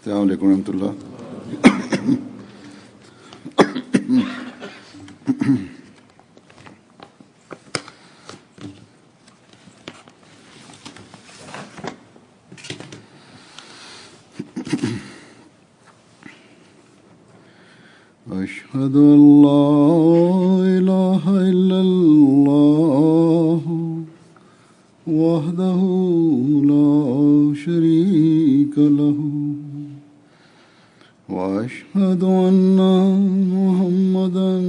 अस्सलाम वालेकुम रहमतुल्लाह। अशहदु अल्ला इलाहा इल्लल्लाह वहदहु ला शरीका लहु वअशहदु अन्ना मुहम्मदन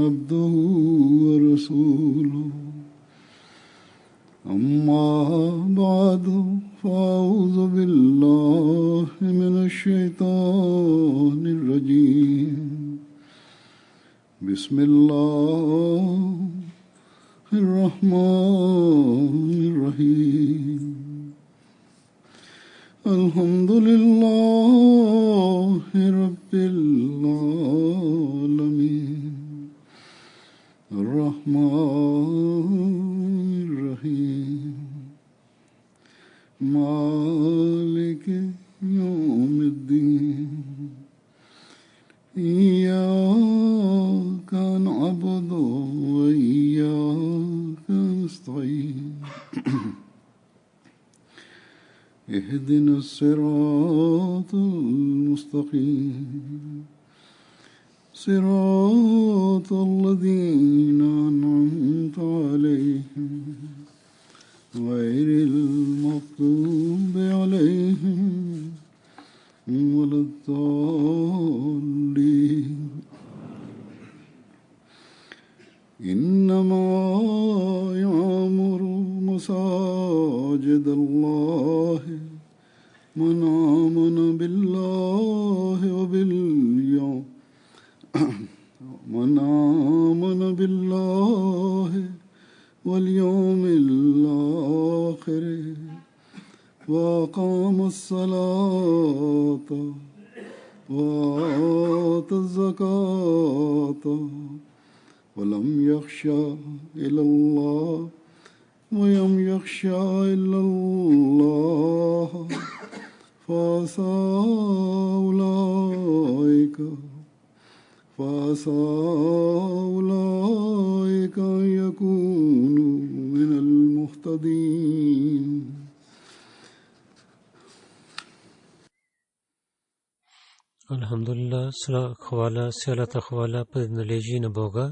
अब्दुहु व रसूलुहु अम्मा बअदु फ़अऊज़ु बिल्लाहि मिनश शैतानिर रजीम बिस्मिल्लाहिर रहमानिर रहीम अल्हम्दुलिल्लाहि रब्बिल आलमीन अर्रहमानिर रहीम मालिकि यौमिद्दीन इय्याका नअबुदु व इय्याका नस्तईन इहदिना सिरातल मुस्तकीम सिरातल लज़ीना अनअमता अलैहिम गैरिल मग़्दूबि अलैहिम वलद्दाल्लीन इन्नमा यअमुरु मसाजिदल्लाहि मन आमन बिल्लाहि वल यौमिल आखिर वअक़ामस सलात वआतज़ ज़कात वलम यख़्शा इल्लल्लाह फ़असा उलाइका अन यकूनु मिनल मुह्तदीन। Alhamdulillah, khwala salata khwala privilegiyi na Boga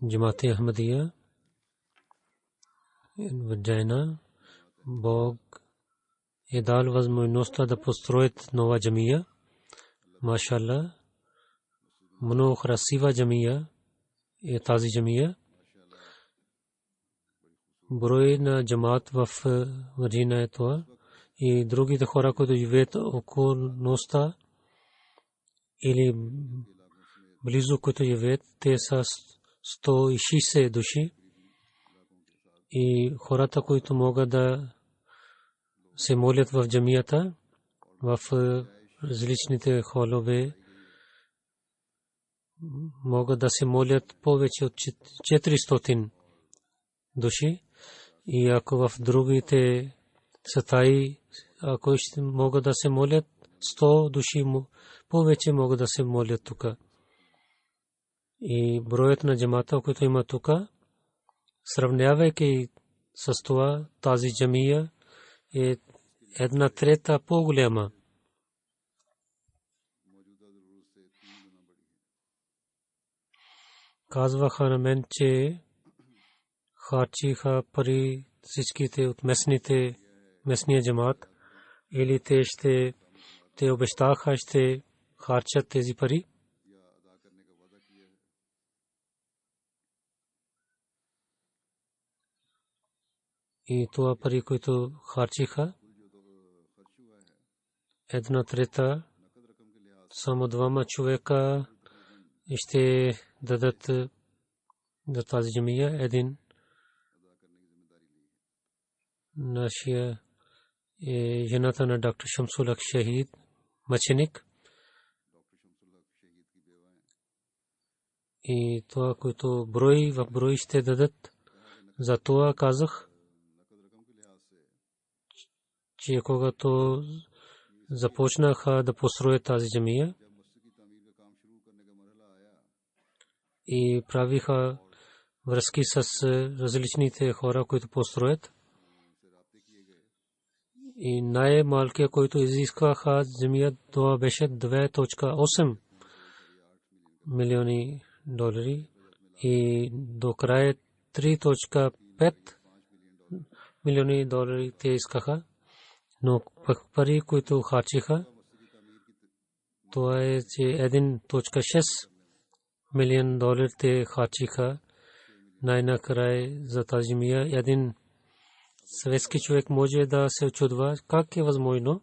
Jamaat Ahmadiyya in Vagina Bog Idal was nosta da postroit nova jamia mashallah mano khrasiva jamia e tazi jamia broj na Jamaat waf Vagina to и другите хора, които живеят около носта или близо, които живеят, те са 160 души. И хората, които могат да се молят в джамията, в различните холове, могат да се молят повече от 400 души. И ако в другите стаи, ако ще могат да се молят 100 души, повече могат да се молят тук. И броят на джамата, който има тук, сравнявайки с това, тази джамия е 1/3 по-голяма. Казваха на мен, че харчиха пари всичките от местния джамат, или те обещаха, ще харчат тези пари. И това пари, които харчиха, 1/3, само 2 човека ще дадат за тази джамия. Един нашия жената на доктор Шамсул Хак Шахид, мъченик. И това, което брой ще дадат, за това казах, че когато започнаха да построят тази джамия и правиха връзки с различните хора, които построят. И най-малкият, който изискваха джамия, това беше 2.8 милиони долари и до края 3.5 милиони долари те искаха. Но пари, които харчиха, това е, че 1.6 милион долари те харчиха най-накрая за тази джамия. Един съветски човек може да се очудва как е възможно,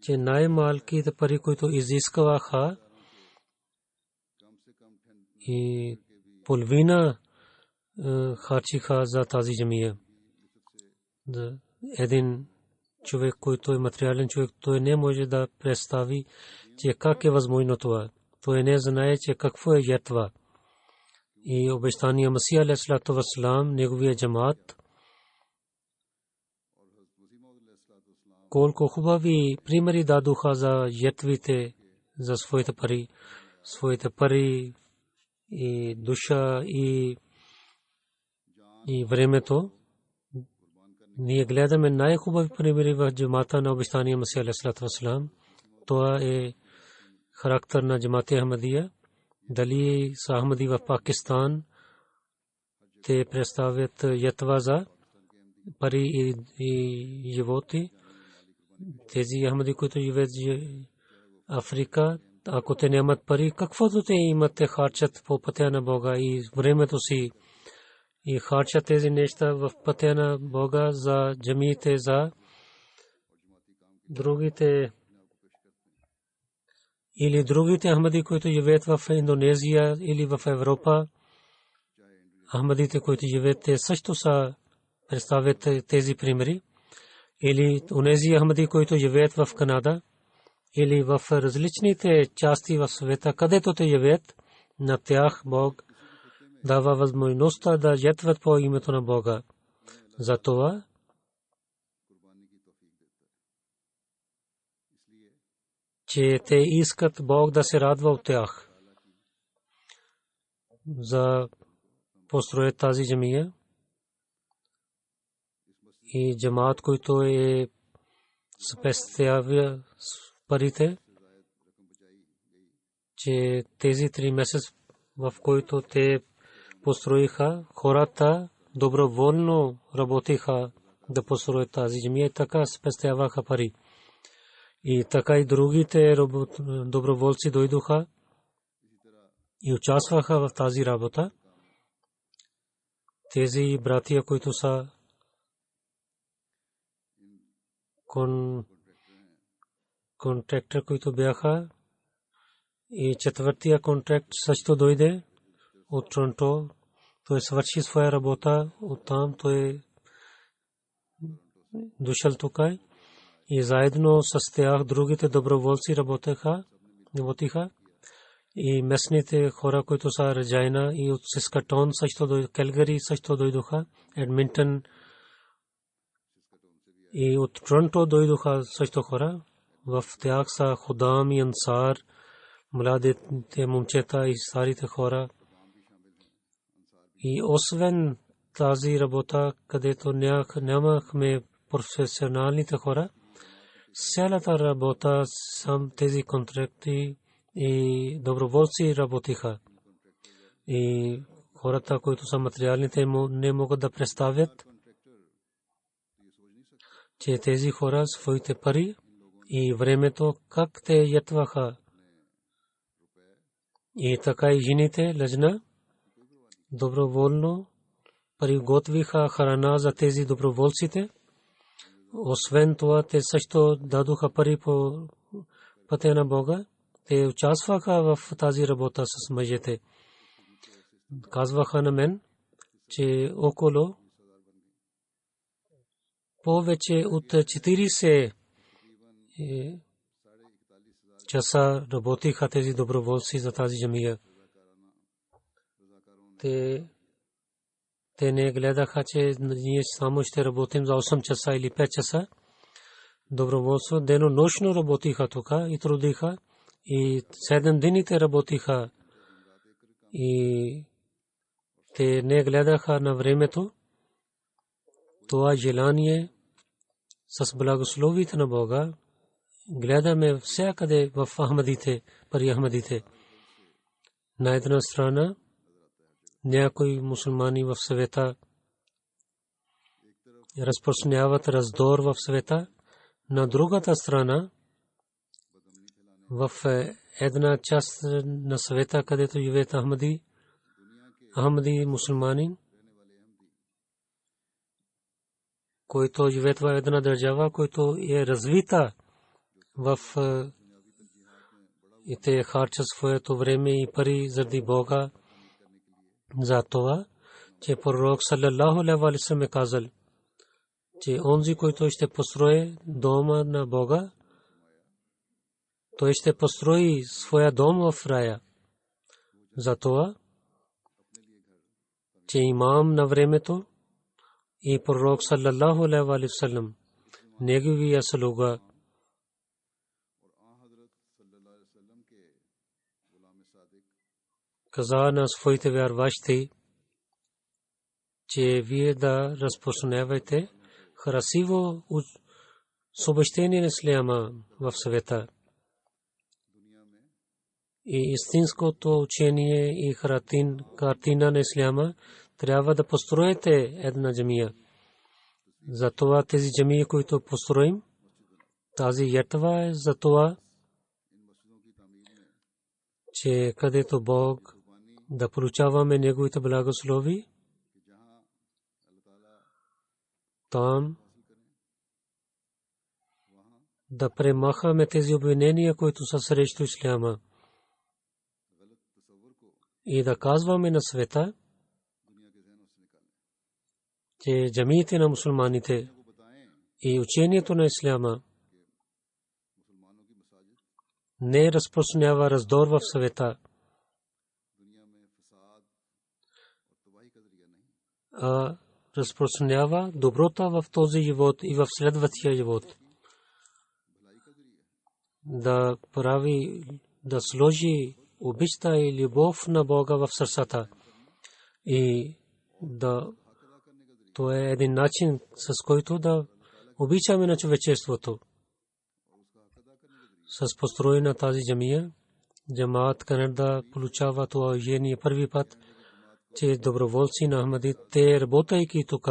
че най-малките пари, които изискваха, и половина харчиха за тази джамия. Един човек, който е материален човек, той не може да представи, че как е възможно това. Той не знае, че какво е жертва. И обещания Масия алейхиссалату вассалам, неговия джамаат, колко хубави примери дадоха за жертвите, за своите пари и душа и времето. Ние гледаме най-хубави примери в джамаата на обещания Масия алейхиссалату вассалам. Това е характер на джамаат Ахмадия. Дали са Ахмади в Пакистан, те представят ятва за пари и животи. Тези Ахмади, които живеят в Африка, ако те нямат пари, каквото те имат, те харчат по пътя на Бога и времето си и харчат тези неща в пътя на Бога за джамиите, за другите или другите Ахмади, които живеят в Индонезия или в Европа. Ахмадите, които живеят, те също са представят тези примери. Или онези Ахмади, които живеят в Канада или в различните части в света, където те живеят, на тях Бог дава възможността да жертват по името на Бога. Затова че те искат Бог да се радва от тях за построят тази джамия. И джамаат, който е спестява парите, че тези 3 месеца, в които те построиха, хората доброволно работиха да построят тази джамия, така спестяваха пари. И така и другите доброволци дойдоха и участваха в тази работа. Тези братия, които са контрактор, които бяха, и четвъртия контракт също дойде от Торонто. Той свърши своя работа оттам, той дошъл тук и заедно с тях другите доброволци работиха и местните хора, които са Реджайна и от Сискатон също дойдоха, Келгари също дойдоха, Едминтън и от Торонто дойдоха също хора. В тях са Худам и Ансар, младите момчета и старите хора. И освен тази работа, където нямахме професионалните хора, цялата работа, сам тези контракти и доброволци работиха. И хората, които са материалните, не могат да представят, че тези хора своите пари и времето как те ятваха. И така и жените лъжна доброволно приготвиха храна за тези доброволците. Освен това, те също дадоха пари по пътя на Бога. Те участваха в тази работа с мъжете. Казваха на мен, че около повече от 40 часа работиха тези доброволци за тази джамия. Те не гледаха, че ние само ще работим за 8 часа или 5 часа. доброволство, денонощно работиха тук и трудиха и 7 дни те работиха и те не гледаха на времето. Това желание с благословите на Бога гледаме всякъде в Ахмадите, пари Ахмадите. На една страна някои мусулмани в света разпространяват раздор в света, на другата страна в една част на света, където живеят Ахмади мусулмани, които живеят в една държава, която е развита в и те харчат своето време и пари заради Бога, за това, че пророк саллаллаху алейхи ва саллям е казал, че онзи, който ще построи дома на Бога, той ще построи своя дом в рая. Затова, че имам на времето и пророк саллаллаху алейхи ва саллям, неговия слуга, каза на своите вярващи, че вие да разпространявате красиво съобщение на исляма в света. И истинското учение и картина на исляма трябва да построите една джамия. Затова тези джамии, които построим, тази ятва е за това, че където Бог да получаваме неговите благослови, там да премахаме тези обвинения, които са срещу исляма, и да казваме на света, че джамиите на мусулманите и учението на исляма не разпространява раздор в света, а разпространява доброта в този живот и в следващия живот. Да прави, да сложи обичта и любов на Бога в сърцата. И да, то е един начин, с който да обичаме на човечеството. С построение на тази джамия, джамаат Канада получава това учение първи път, че доброволци на Ахмади, те работейки тук,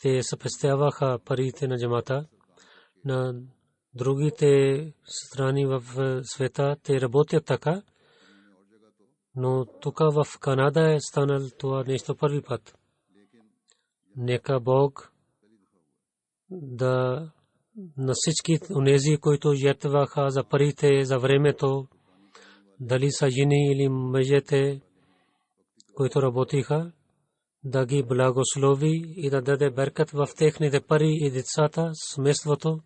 те съпрестяваха парите на джамата. На другите страни в света те работят така, но тук в Канада е станал това нещо първи път. Нека Бог да на всички онези, които жертваха за парите, за времето, дали са жени или мъжете, които работиха, да ги благослови и да даде беркат в техните пари и децата, семейството.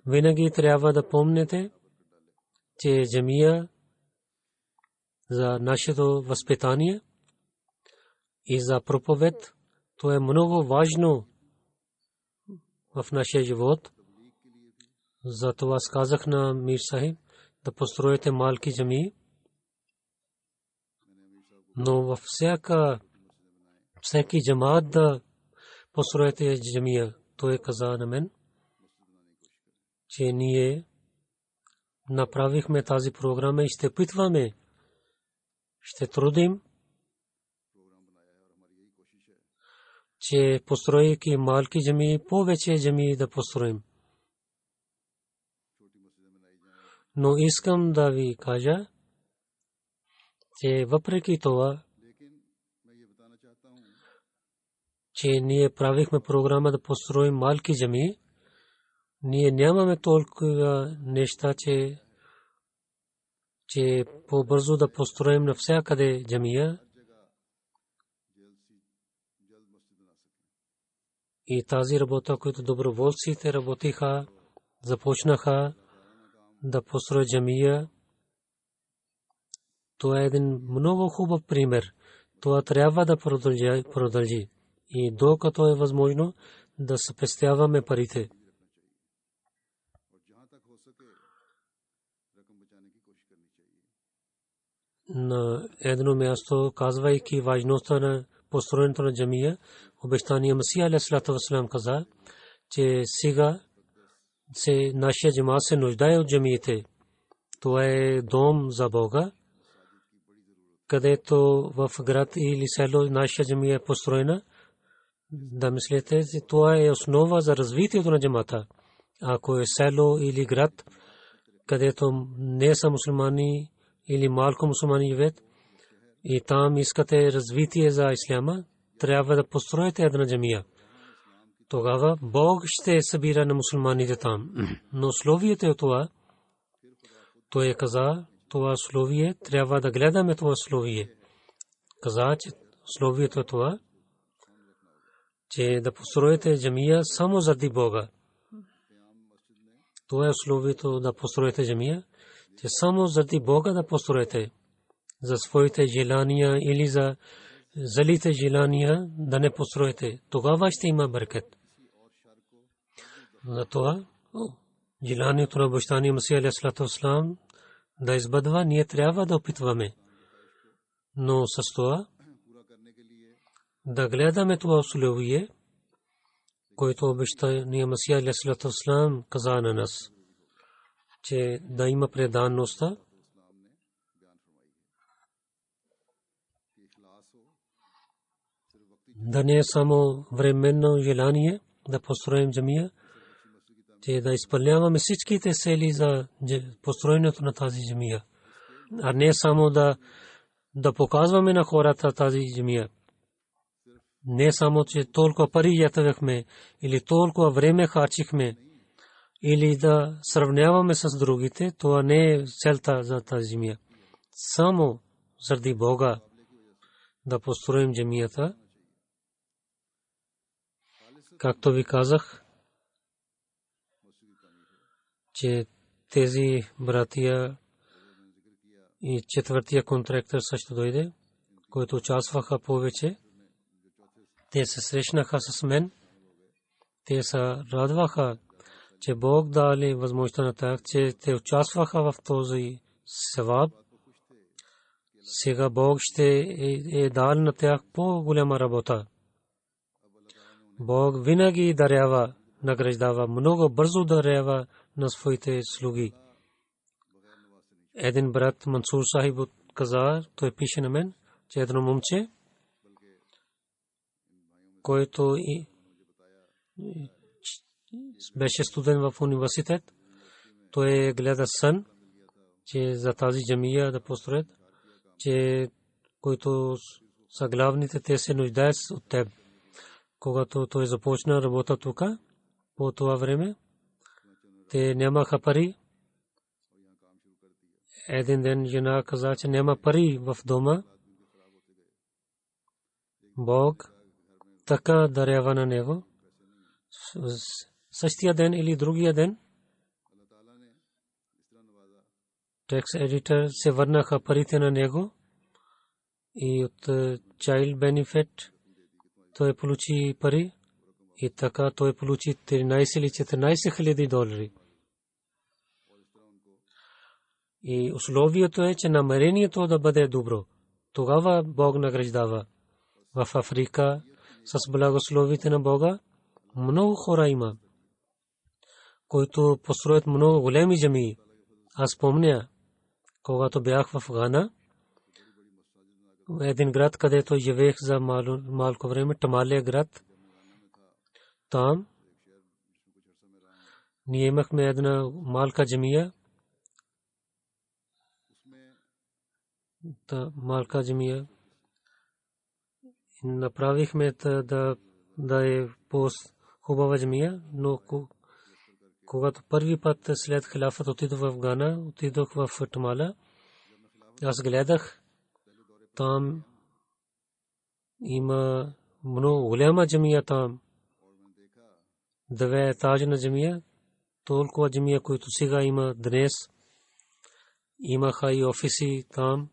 Винаги трябва да помните, че джамия за нашето възпитание и за проповед, то е много важно в нашия живот. Затова сказах на Мир Сахиб да построите малки джамии, но във всеки джамаат да построите джамия. Той каза на мен, че ние направихме тази програма и ще опитваме, ще трудим, че постройки малки джамии, повече джамии да построим. Но искам да ви кажа, че въпреки това, че ние правихме програма да построим малки джамии, ние нямаме толкова неща, че по-бързо да построим навсякъде джамия. И тази работа, която доброволците работиха, започнаха да построят джамия. Това е един много хубав пример. Това трябва да продължи. И докато е възможно, да спестяваме парите. На едно място, казвайки важността на построенето на джамия, обещания Масия алейхиссалату вассалам каза, че сега се нашия джамаат се нуждае от джамиите. Това е дом за Бога, където в град или село нашия джамия е построена. Да мислите, че това е основа за развитието на джамата. Ако е село или град, където не са мусулмани или малко мусулмани живеят, и там искате развитие за исляма, трябва да построите една джамия. Тогава Бог ще събира на мусулманите там. Но условието е това. Той е каза, това условие, трябва да гледаме това условие. Каза, че условието е това, че да построите джамия само заради Бога. Това е условието да построите джамия, че само заради Бога да построите. За своите желания или за залите желания да не построите. Тогава ще има берекет. Затова желанието на обещания Масия алейхиссалату вассалам да избъдва, ние трябва да опитваме. Но с това да гледаме това условие, което обещания Масия алейхиссалату вассалам каза на нас, че да има преданността, да не е само временно желание да построим джамия, че да изпълняваме всичките цели за построенето на тази джамия, а не само да показваме на хората тази джамия. Не само, че толкова пари ятавахме или толкова време харчихме, или да сравняваме с другите, това не е целта за тази джамия. Само заради Бога да построим джамията. Както ви казах, че тези братия и четвъртия контрактор също дойде, които участваха повече. Те се срещнаха с мен. Те се радваха, че Бог дали възможността на тях, че те участваха в този севаб. Сега Бог ще е дал на тях по-голяма работа. Бог винаги дарява, награждава, много бързо дарява на своите слуги. Един брат Мансур Сахиб каза, той пише на мен, че едно момче, който беше студент в университет, той гледа сън, че за тази джамия да построят, че които са главните, те се нуждаят от теб. Когато той започна работа тук, по това време, те нямаха пари. Един ден жена каза, че няма пари в дома. Бог така дарява на него. Същия ден или другия ден, текст едитор се върнаха парите на него и от Child Benefit той получи пари и така той получи 13 или 14 хиляди долари. И условието е, че намерението да бъде добро. Тогава Бог награждава. В Африка с благословите на Бога много хора има, които построят много големи джамии. Аз помня, когато бях в Гана, един град, където живеех за малко време, Тамалия град. Там ние имахме една малка джамия. Малка джамия. Направихме да е по-хубава джамия, но когато първи път след хилафът отидох в Гана, отидох в Тамала, аз гледах, там има много голяма джамия там. 2 етажна джамия, толкова джамия, които сега има днес. Имаха и офиси там.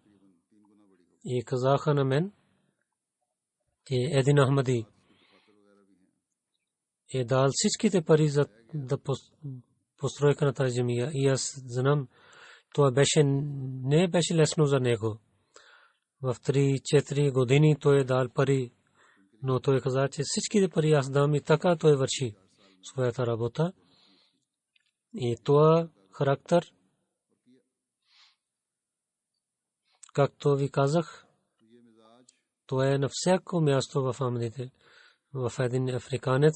И казаха на мен, че един Ахмади е дал всичките пари за да постройка на тази джамия. И аз знам, това не беше лесно за него. В 3-4 години той е дал пари, но той каза, че всичките пари аз дам и така той върши своята работа. И това характер, както ви казах, това е на всяко място в Ахмадите. В един африканец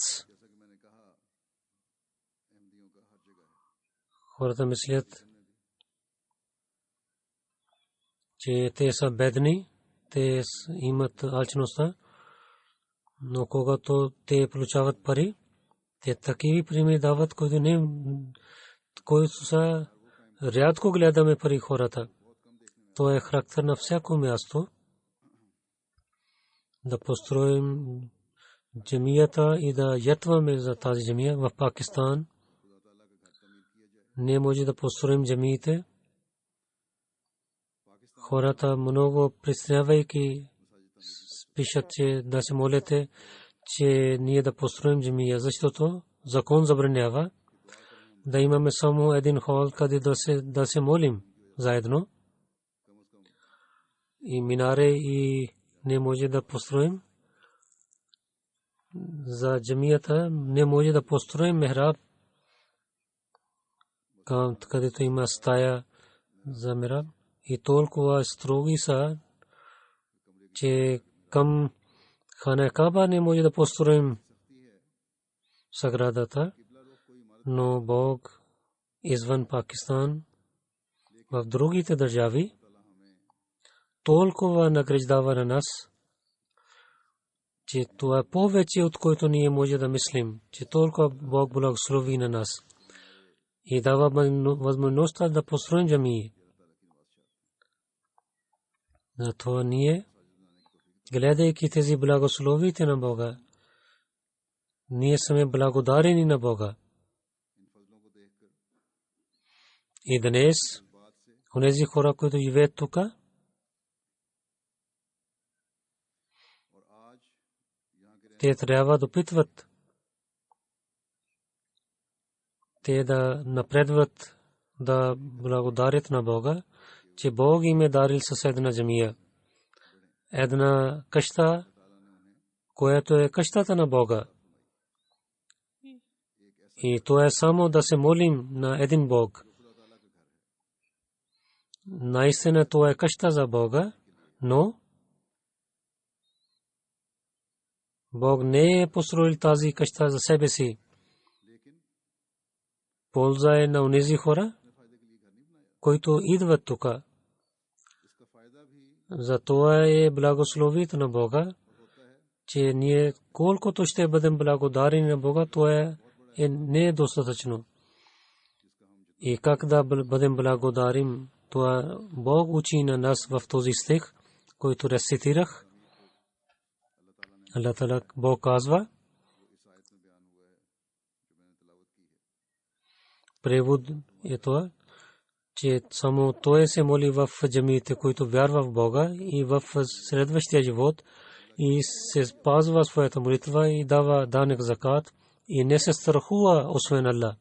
хората мислят, че те са бедни, те имат алчността, но когато те получават пари, те такива примери дават, които са рядко гледаме пари хората. То е характер на всяко място да построим джамията и да ятваме за тази джамия. В Пакистан не може да построим джамиите. Хората много представяйки пишат, че да се молите, че ние да построим джамия, защото закон забранява да имаме само един хол, къде да се молим заедно. И минаре и не може да построим. За джамията не може да построим мехраб, където има стая за мехраб. И толкова строги са, че към Хана Каба не може да построим сградата, но Бог извън Пакистан, в другите държави, толкова награждава на нас, че това е повече, от което ние може да мислим, че толкова Бог благослови на нас и дава възможността да построим джамии. Затова ние, гледайки тези благословите на Бога, ние сме благодарени на Бога. И днес, онези хора, които живеят тук, те трябва да опитват, те да напредват, да благодарят на Бога, че Бог им е дарил със една джамия. Една къща, която е къщата на Бога. И то е само да се молим на един Бог. Наистина това е къща за Бога, но Бог не е построил тази къща за себе си. Полза е на онези хора, които идват тук. Затова е благословит на Бога, че ние колкото ще бъдем благодарени на Бога, това е не е достатъчно. И как да бъдем благодарим, това Бог учи на нас в този стих, който рецитирах. Allah Ta'ala Бог казва, превод е това, че само той се моли в джамиите, които вярва в Бога и в следващия живот и се спазва своята молитва и дава данък закат и не се страхува освен Аллах.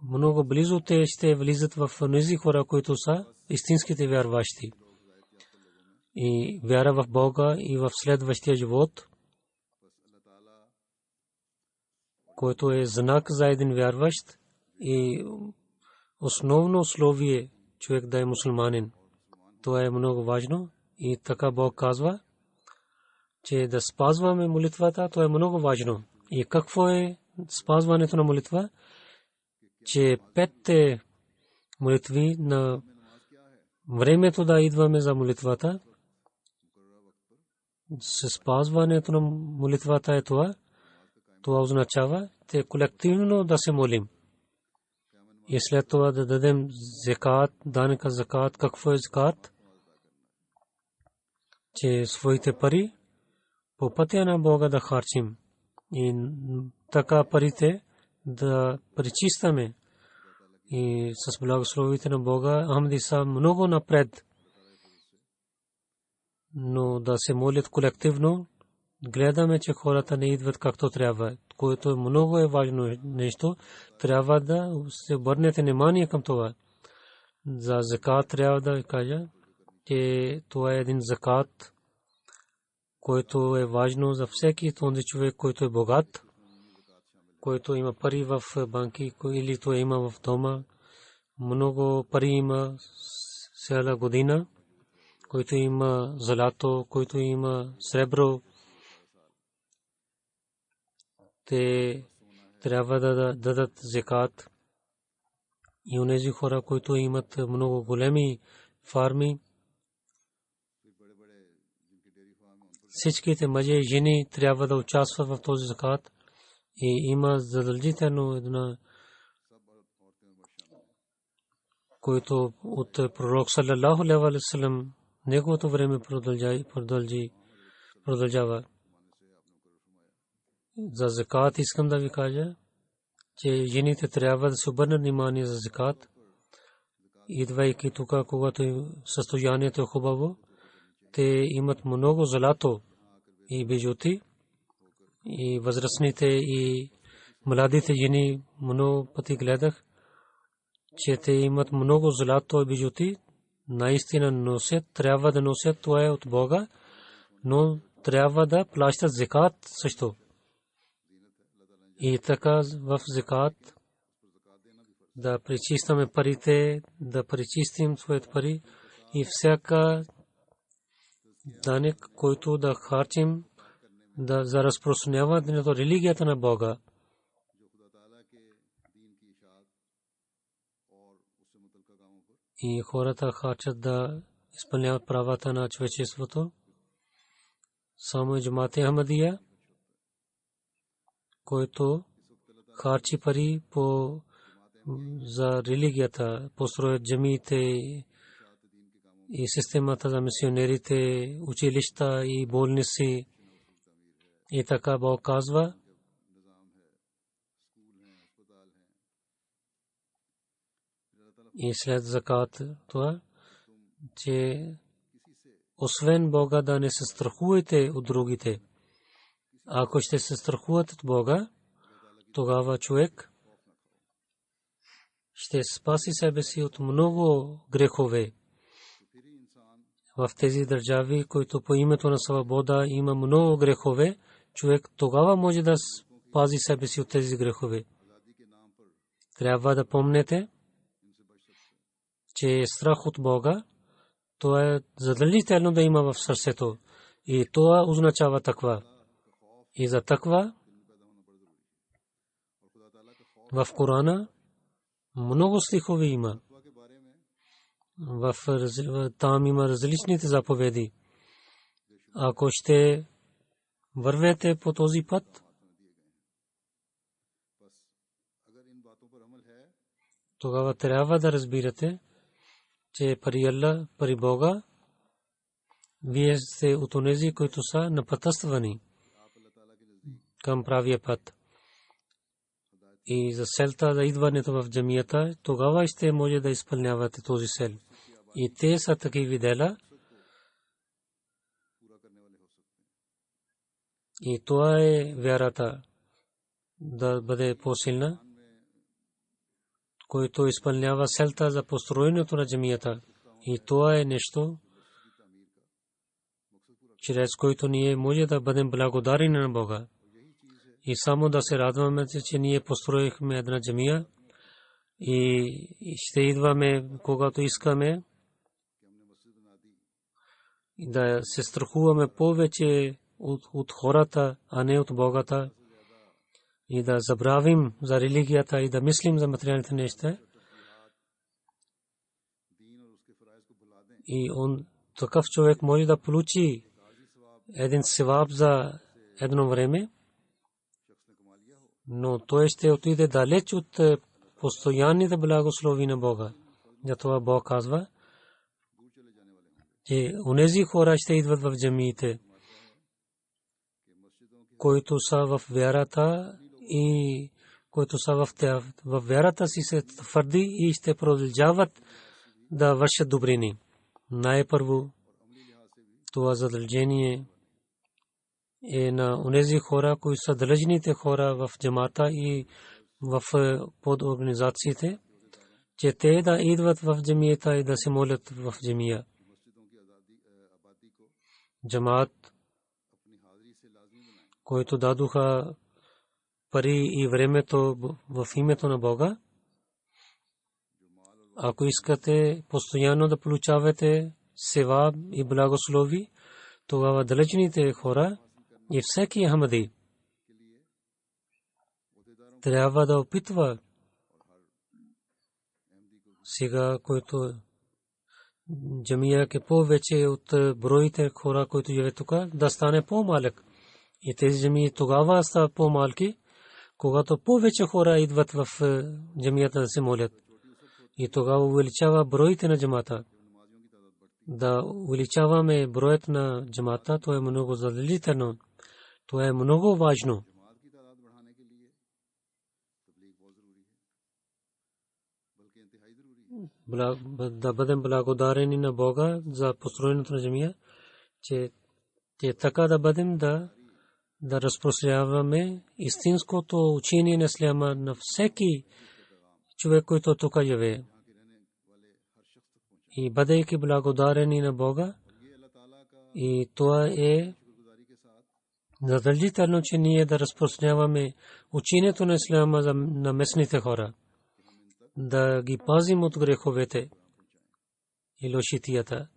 Много близо те ще влизат в тези хора, които са истинските вярващи. И вяра в Бога и в следващия живот, който е знак за един вярващ и основно условие човек да е мусулманин. Това е много важно и така Бог казва, че да спазваме молитвата, това е много важно. И какво е спазването на молитва? Че 5 молитви на времето да идваме за молитвата, с спазването на молитвата е това. Това означава, че колективно да се молим. И след това да дадем закат, данъка закат. Какво е закат? Че своите пари по пътя на Бога да харчим. И така парите да пречистваме. И с благословите на Бога, Ахмади са много напред. Но да се молят колективно, гледаме, че хората не идват както трябва, което много е важно нещо, трябва да се обърнете внимание към това. За закат трябва да кажа, че това е един закат, който е важно за всеки този човек, който е богат, който има пари в банки или той има в дома, много пари има цяла година, който има злато, който има сребро, те трябва да дадат закат. И онези хора, които имат много големи фарми, всичките мъже и жени трябва да участват в този закат. И има задължително една, който от пророк саллалаху алейхи ва саллям неговото време продължава. За закат искам да ви кажа, че жените трябва да се обърнат внимание за закат. Идвайки тук, когато състоянието е хубаво, те имат много злато и бижути. И възрастните и младите жени много пъти гледах, че те имат много злато и бижути. Наистина носят, трябва да носят, това е от Бога, но трябва да плащат закат също. И така в закат да пречистваме парите, да пречистим своите пари и всяка данък, който да харчим, да за разпространяване на религията на Бога. И хората харчат да изпълняват правата на човечеството. Само Джамат Ахмадия, който харчи пари за религията, построят джамиите и системата за мисионерите, училища и болници. И така Бог казва, и след закат това, че освен Бога да не се страхувате от другите. Ако ще се страхуват от Бога, тогава човек ще спаси себе си от много грехове. В тези държави, които по името на свобода има много грехове, човек тогава може да спази себе си от тези грехове. Трябва да помнете, че страх от Бога, то е задължително да има в сърцето. И това означава таква. И за таква в Корана много стихове има. Там има различните заповеди. Ако ще вървете по този път, тогава трябва да разбирате, че при Аллах, при Бога, вие сте от онези, които са напътствани към правия път. И за селта за идването в джамията, тогава ще може да изпълнявате този сел. И те са такива дела. И това е вярата да бъде по-силна, който изпълнява селта за построенето на джамията. И това е нещо, чрез който ние може да бъдем благодарни на Бога. И само да се радваме, че ние построихме една джамия и ще идваме, когато искаме, да се страхуваме повече от хората, а не от Богата, и да забравим за религията и да мислим за материалните неща. И такъв човек може да получи един севаб за едно време, но той ще отиде далеч от постоянните благослови на Бога. Затова Бог казва, че онези хора ще идват в джамиите, които са в вярата и които са в вярата си се твърди и ще продължават да вършат добрини. Най-първо това задължение е на онези хора, които са длъжните хора в джамата и в подорганизациите, че те да идват в джамията и да се молят в джамия. Джамаат, които дадоха пари и времето в името на Бога, ако искате постоянно да получавате севаб и благослови, тогава далечните хора и всеки ахмади трябва да опитва сега, който джамия е повече от броите хора, които живеят тук, да стане по-малък. И тези джамии тогава стават по-малки, когато повече хора идват в джамията да се молят. И тогава увеличава броите на джамата. Да увеличаваме броят на джамата, то е много задължително. То е много важно. Да бъдем благодарени на Бога за построенето на джамия, че така да бъдем да разпространяваме истинското учение на исляма на всеки човек, който тук живее. И бъдейки благодарени на Бога, и това е задължително, че ние да разпространяваме учението на исляма на местните хора, да ги пазим от греховете и лошитията,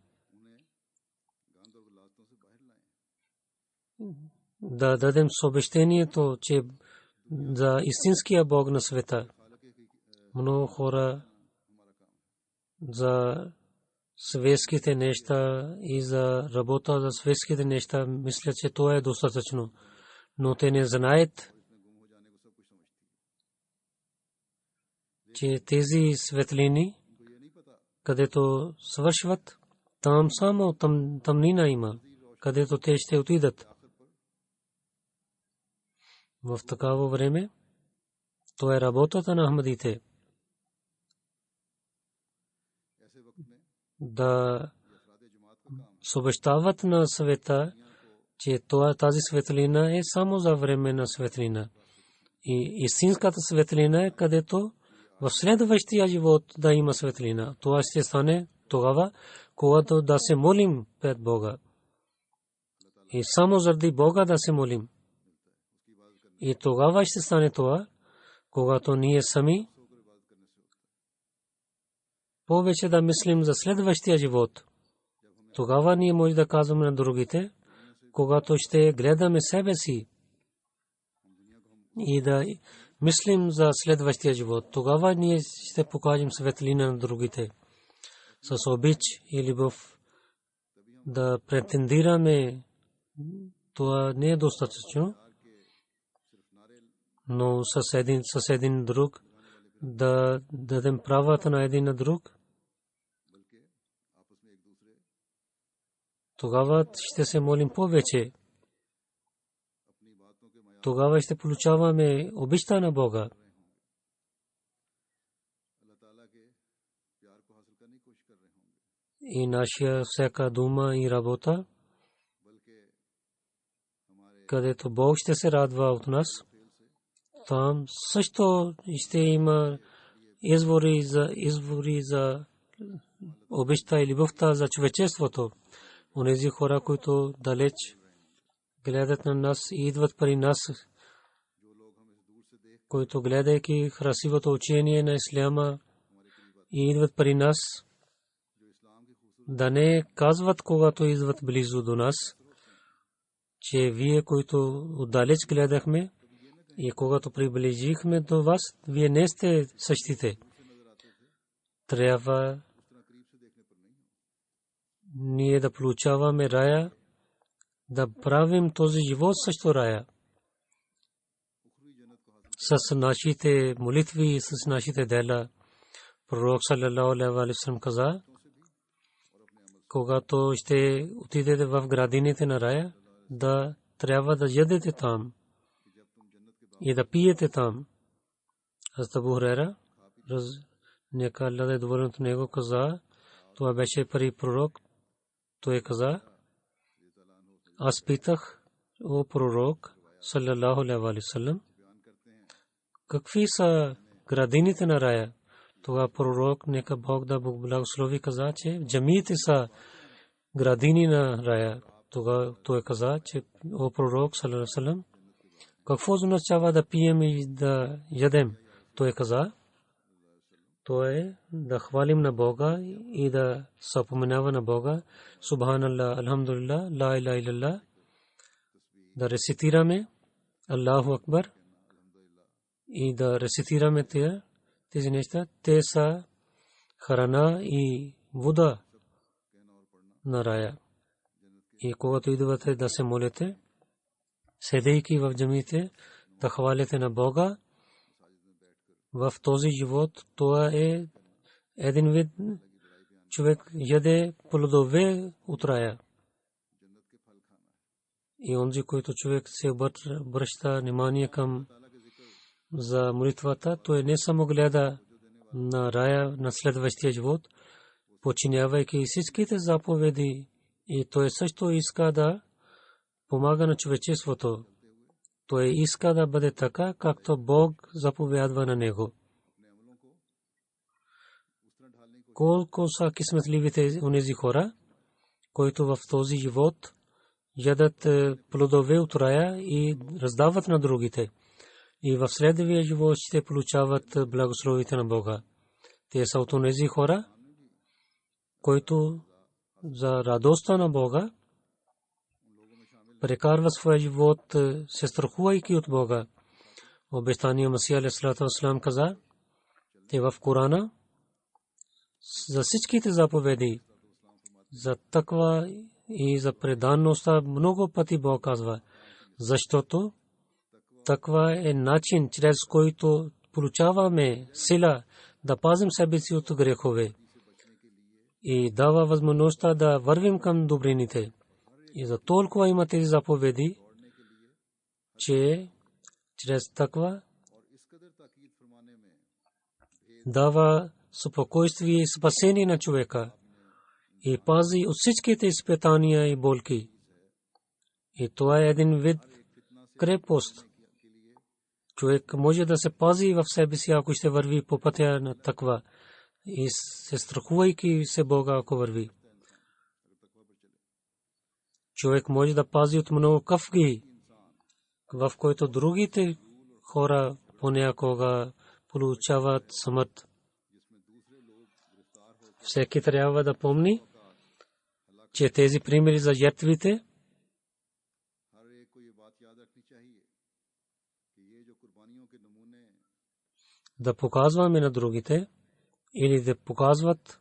да дадем съобщението, че за истинския Бог на света много хора за светските неща и за работа за светските неща мислят, че това е достатъчно, но те не знаят, че тези светлини, където свършват, там само тъмнина има, където те ще отидат. В такава време то е работата на ахмадите да съобщават на света, че тази светлина е само за време на светлина. И истинската светлина е, където в следващия живот да има светлина. Това ще стане тогава, когато да се молим пред Бога. И само заради Бога да се молим. И тогава ще стане това, когато ние сами повече да мислим за следващия живот. Тогава ние може да казваме на другите, когато ще гледаме себе си и да мислим за следващия живот. Тогава ние ще покажем светлина на другите. С обич и любов да претендираме, това не е достатъчно, но с един друг да дадем правата на един на друг. Тогава ще се молим повече. Тогава ще получаваме обичта на Бога. И нашия всяка дума и работа, където Бог ще се радва от нас, там също ще има извори за обичта и любовта за човечеството. Онези хора, които далеч гледат на нас и идват при нас, които гледайки красивото учение на исляма и идват при нас, да не казват, когато идват близо до нас, че вие, които отдалеч гледахме и когато приближихме до вас, вие не сте същите. Трябва ние да получаваме рая, да правим този живот също рая. С нашите молитви и с нашите дела. Пророк саллалаху алейхи ва саллям каза, когато ще отидете в градините на рая, да трябва да ядете там и да пиете там. Хазрат Абу Хурайра, нека Аллах да е доволен от него, каза, това беше първи пророк. Той каза, аз питах о пророк саллаллаху алейхи ва саллям, какви са градините на рая? Това пророк, нека Бог да благослови, каза, че джамиите са градини на рая. Тогава той каза, че о пророк саллаллаху алейхи ва саллям, какво означава да пием и да ядем? Той каза, то е да хвалим на Бога и да споменава на Бога, Субханаллах, Алхамдулилlah, Ла илаха илlallah, да рецитираме Аллаху Акбар и да рецитираме тези неща. Те са храна и вода на рая. И когато идвате да се молите, седейки в джамиите, да хвалите на Бога, в този живот това е един вид човек яде плодове от рая. И онзи, който човек се обръща внимание към за молитвата, той не само гледа на рая на следващия живот, подчинявайки всичките заповеди, и той също иска да помага на човечеството. Той иска да бъде така, както Бог заповядва на него. Колко са късметливите онези хора, които в този живот ядат плодове от рая и раздават на другите. И в следващия живот ще получават благословите на Бога. Те са от онези хора, които за радостта на Бога прекарва своя живот, се страхувайки от Бога. Обещания Масия алейхиссалату вассалам каза, те в Корана за всичките заповеди, за таква и за преданността много пъти Бог казва, защото таква е начин, чрез който получаваме сила да пазим себе си от грехове и дава възможността да вървим към добрините. И за толкова има тези заповеди, че чрез таква дава спокойствие и спасение на човека и пази от всичките изпитания и болки. И това е един вид крепост. Човек може да се пази в себе си, ако ще върви по пътя на таква и се страхувайки се Бога, ако върви. Човек може да пази от много кафги, в който другите хора понякога получават смърт. Всеки трябва да помни, че тези примери за жертвите да показваме на другите или да показват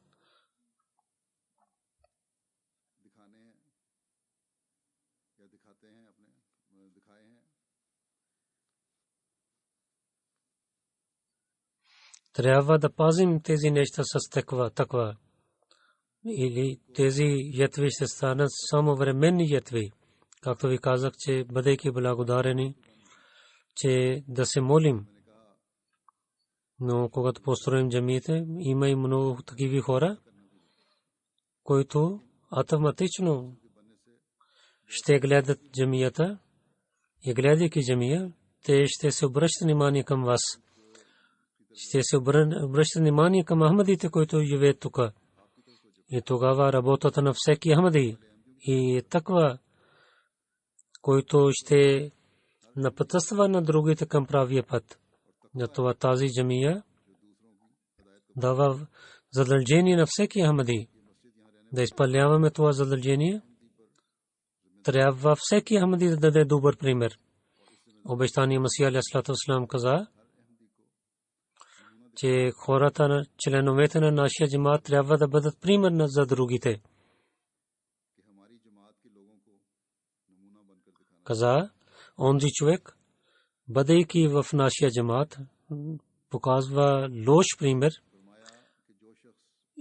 трябва да пазим тези неща с таква. Или тези ятви ще станат само временни ятви. Както ви казах, че бъдейки благодарени, че да се молим. Но когато построим джамиите, има и много такива хора, които автоматично ще гледат джамията и гледайки джамия, те ще се обръщат внимание към вас. Ще се обръщат внимание към ахмадите, които живеят тук. И тогава работата на всеки ахмади и таква, който ще напътства на другите към правия път. Затова тази джамия дава задължение на всеки ахмади. Да изпълняваме това задължение, трябва всеки ахмади да даде добър пример. Обещания Масия алейхиссалату вассалам каза, че хората, членовете на нашия джамаат трябва да бъдат пример за другите. Каза, онзи човек, бъдейки в нашия джамаат, показва лош пример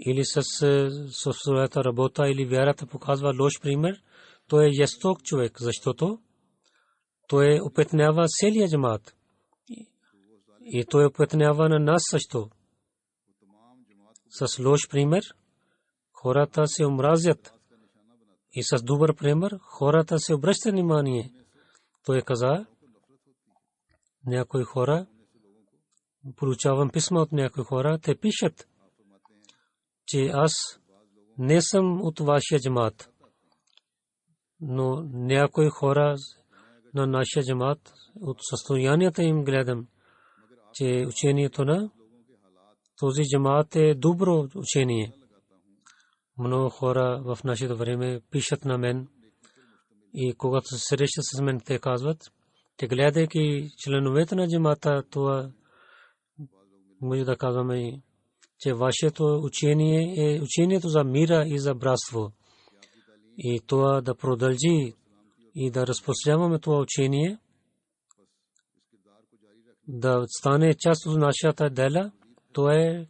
или с своята работа или вярата показва лош пример, той е жесток човек, защото той опетнява целия джамаат. И той опетнява на нас също. С лош пример хората се омразят и с добър пример хората се обръщат внимание той каза, някои хора, получавам писма от някои хора, те пишат, че аз не съм от вашия джамат, но някои хора на нашия джамат, от състоянията им гледам, че учението на този джамат е добро учение. Много хора в нашето време пишат на мен и когато се срещат с мен, те казват, че гледайки членовете на джамата, това може да казваме, че вашето учение е учението за мира и за братство. И това да продължи и да разпространяваме това учение, да стане част от нашата дела, това е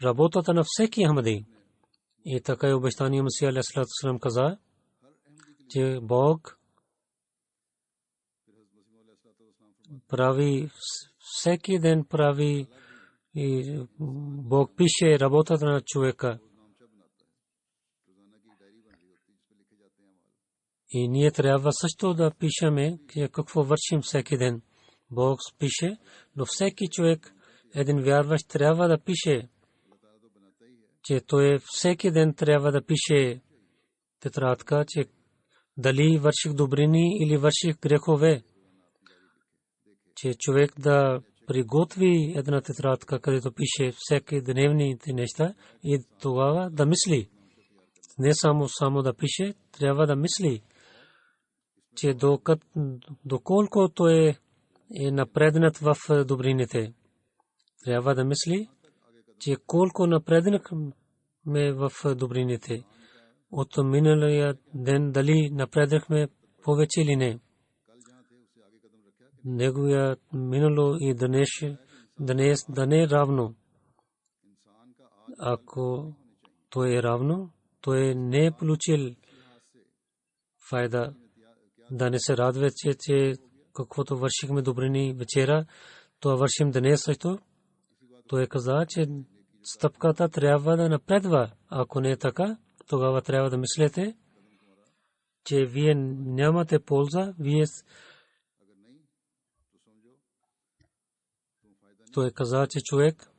работата на всеки Ахмади. И така и обещания Масия алейхи салам каза, че Бог прави всеки ден прави и Бог пише работата на човека. И ние трябва също да пишеме какво вършим всеки ден. Бог пише, но всеки човек, един вярващ, трябва да пише, че той всеки ден трябва да пише тетрадка, че дали върших добрини или върших грехове. Че човек да приготви една тетрадка, където пише всеки дневните неща и тогава да мисли. Не само да пише, трябва да мисли, че доколко той е напреднат в добрините. Трябва да мисли, че колко напреднахме в добрините. От миналия ден дали напреднахме повече или не. Неговия минало и днес да не е равно. Ако той е равно, той не е получил файда. Да не се радва, че каквото вършихме добрини вечера, това вършим днес също. Той каза, че стъпката трябва да напредва. Ако не е така, тогава трябва да мислите, че вие нямате полза. Той каза, че човек,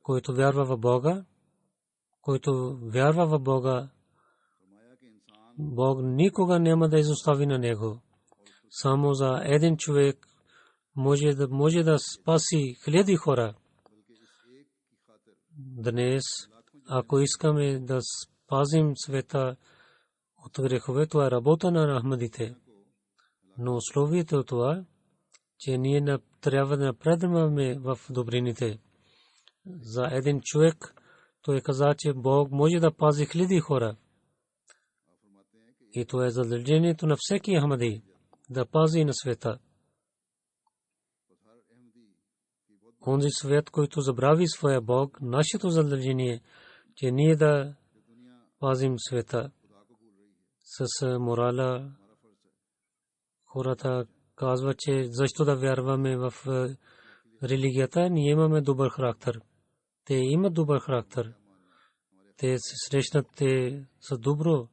който вярва в Бога, Бог никога няма да изостави на него. Само за един човек може да спаси хиляди хора. Днес, ако искаме да спазим света от грехове, това е работа на Ахмадите. Но условието е това, че ние трябва да напредваме в добрините. За един човек той каза, че Бог може да пази хиляди хора. И това е задължението на всеки Ахмади да пази на света. Онзи свет, който забрави своя Бог, нашето задължение, че ние да пазим света с морала. Хората казват, че защо да вярваме в религията, ние имаме добър характер. Те имат добър характер. Те се срещнат, те са добро.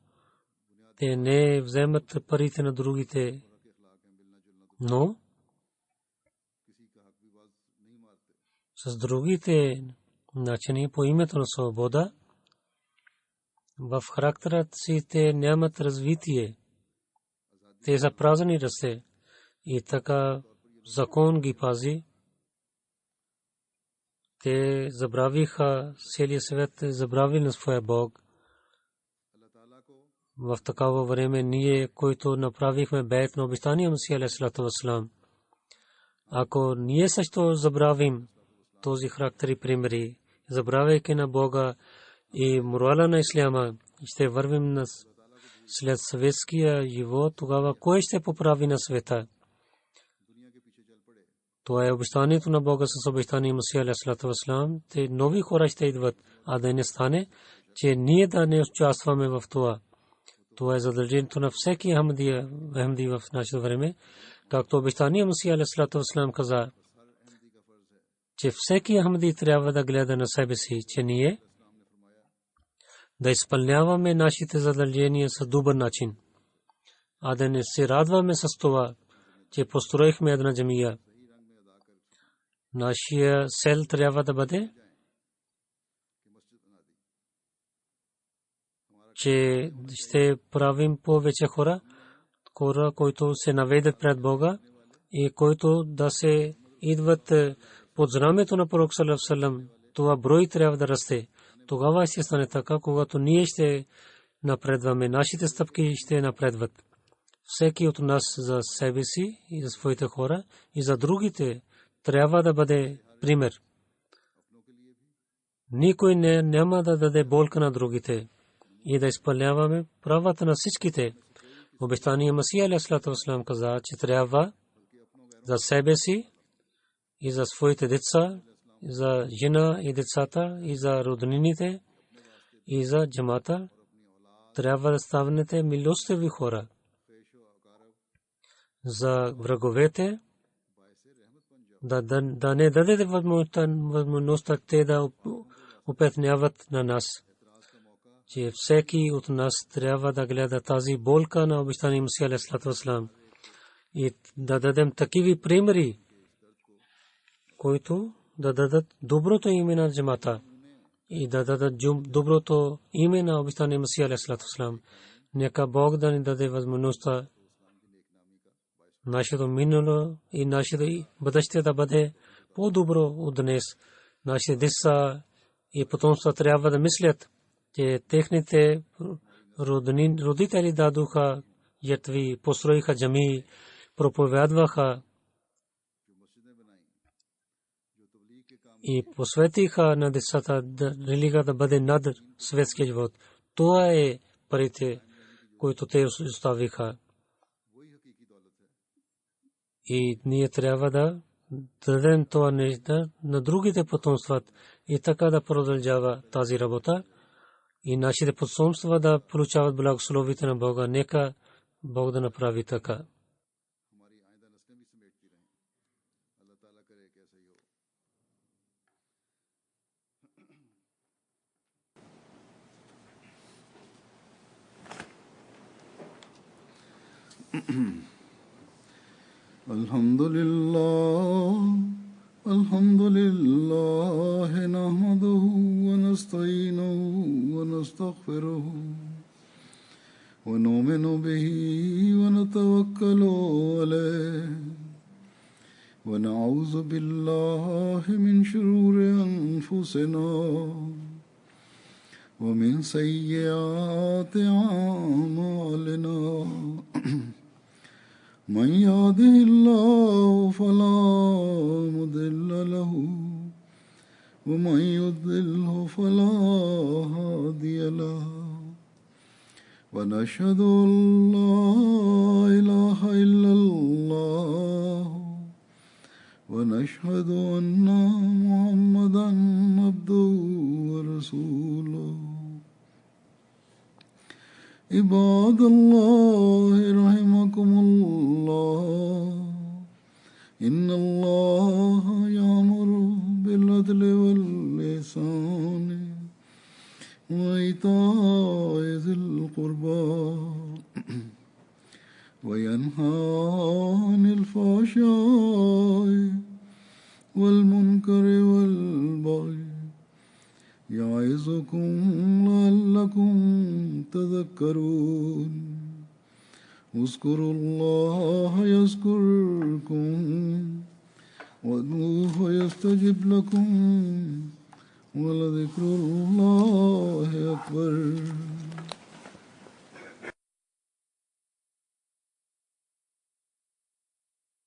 Те не вземат парите на другите. Но с другите начини по името на свобода в характерът си те нямат развитие. Те са празни ръце. И така закон ги пази. Те забравиха целия свет, забравили на своя Бог. В такава време ние, които направихме бейт на обещания Масия алейхи салату ва салам, ако ние също забравим този характер и примери, забравяйки на Бога и морала на исляма, ще вървим след съветския живот, тогава кой ще поправи на света? Това е обещанието на Бога с обещание Масия алейхи салату ва салам. Те нови хора ще идват, а да не стане, че ние да не участваме в това. Това е задължението на всеки Ахмади в нашето време. Както обещание Масия алейхи салату ва салам каза, че всеки Ахмади трябва да гледа на себе си, че ние да изпълняваме нашите задължения с добър начин, а да не се радваме с това, че построихме една джамия. Нашия цел трябва да бъде, че ще правим повече хора, които се наведат пред Бога и които да се идват под знамето на пророк саллаллаху алейхи ва саллям. Това брой трябва да расте. Тогава ще стане така, когато ние ще напредваме, нашите стъпки ще напредват. Всеки от нас за себе си и за своите хора и за другите трябва да бъде пример. Никой няма да даде болка на другите и да изпълняваме правата на всичките. Обещания Масия алейхиссалату вассалам каза, че трябва за себе си и за своите деца, за жена и децата, и за роднините, и за джамата, трябва да станете милостиви хора. За враговете да не дадете възможността те да упетняват на нас. Че всеки от нас трябва да гледа тази болка на обещания Масия алейхиссалату вассалам и да дадем такива примери, които да дадат доброто име на джамата и да дадат доброто име на обещания Масия алейхиссалату вассалам. Нека Бог да ни даде възможността нашето минало и нашето бъдеще да бъде по-добро от днес. Нашите деца и потомства трябва да мислят, че техните родители дадоха жертви, построиха джамии, проповядваха и посветиха на децата религия да бъде над светския живот. Това е парите, които те оставиха. И ние трябва да дадем това нещо на другите потомства и така да продължава тази работа и нашите потомства да получават благословите на Бога. Нека Бог да направи така. الحمد لله نحمده ونستعينه ونستغفره ونؤمن به ونتوكل عليه ونعوذ بالله من شرور أنفسنا ومن سيئات أعمالنا من يهده الله فلا مضل له ومن يضلل فلا هادي له ونشهد أن لا إله إلا الله ونشهد أن محمدا عبده ورسوله عباد الله رحمكم الله إن الله يأمر بالعدل والإحسان وإيتاء ذي القربى وينهى عن الفحشاء والمنكر والبغي يعظكم لعلكم تذكرون اذكروا الله يذكركم وادعوه يستجب لكم ولذكر الله أكبر